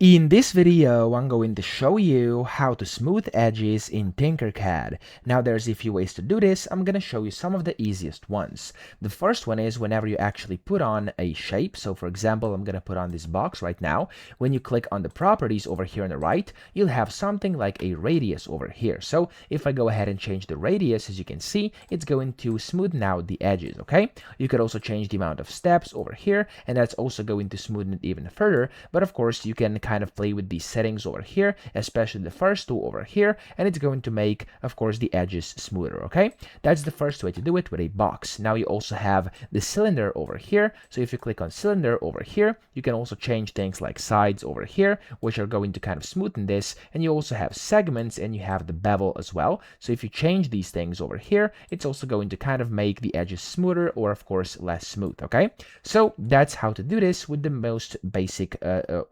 In this video, I'm going to show you how to smooth edges in Tinkercad. Now there's a few ways to do this. I'm going to show you some of the easiest ones. The first one is whenever you actually put on a shape. So for example, I'm going to put on this box right now. When you click on the properties over here on the right, you'll have something like a radius over here. So if I go ahead and change the radius, as you can see, it's going to smoothen out the edges, okay? You could also change the amount of steps over here, and that's also going to smoothen it even further. But of course, you can kind of play with these settings over here, especially the first two over here, and it's going to make, of course, the edges smoother, okay? That's the first way to do it with a box. Now you also have the cylinder over here. So if you click on cylinder over here, you can also change things like sides over here, which are going to kind of smoothen this. And you also have segments and you have the bevel as well. So if you change these things over here, it's also going to kind of make the edges smoother or of course less smooth, okay? So that's how to do this with the most basic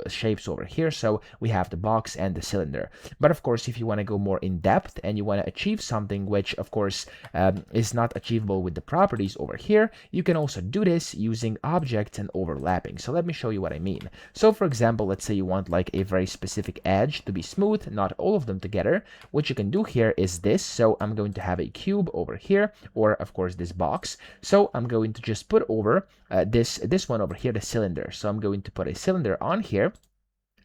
shapes over here. So we have the box and the cylinder. But of course, if you want to go more in depth and you want to achieve something which of course is not achievable with the properties over here, you can also do this using objects and overlapping. So let me show you what I mean. So for example, let's say you want like a very specific edge to be smooth, not all of them together. What you can do here is this. So I'm going to have a cube over here, or of course this box. So I'm going to just put over this one over here, the cylinder. So I'm going to put a cylinder on here,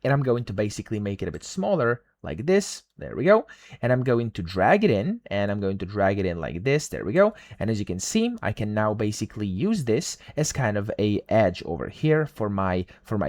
and I'm going to basically make it a bit smaller like this. There we go. And I'm going to drag it in, and I'm going to drag it in like this. There we go. And as you can see, I can now basically use this as kind of a edge over here for my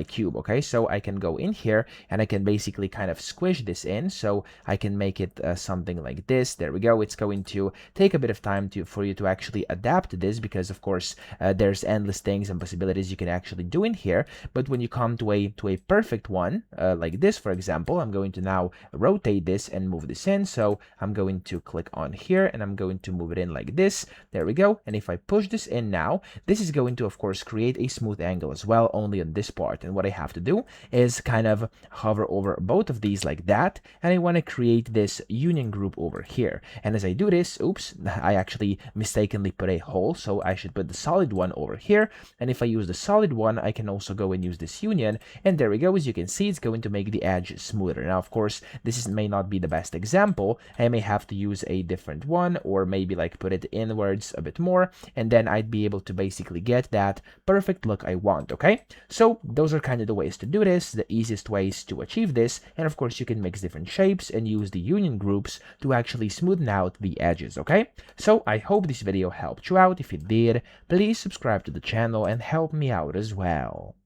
cube. Okay, so I can go in here and I can basically kind of squish this in, so I can make it something like this. There we go. It's going to take a bit of time for you to actually adapt to this, because of course there's endless things and possibilities you can actually do in here. But when you come to a perfect one like this, for example, I'm going to now rotate this and move this in. So I'm going to click on here and I'm going to move it in like this. There we go. And if I push this in now, this is going to of course create a smooth angle as well, only on this part. And what I have to do is kind of hover over both of these like that, and I want to create this union group over here. And as I do this, oops, I actually mistakenly put a hole, so I should put the solid one over here. And if I use the solid one, I can also go and use this union, and there we go. As you can see, it's going to make the edge smoother. Now of course, this may not be the best example. I may have to use a different one, or maybe like put it inwards a bit more, and then I'd be able to basically get that perfect look I want, okay? So those are kind of the ways to do this, the easiest ways to achieve this. And of course, you can mix different shapes and use the union groups to actually smoothen out the edges, okay? So I hope this video helped you out. If it did, please subscribe to the channel and help me out as well.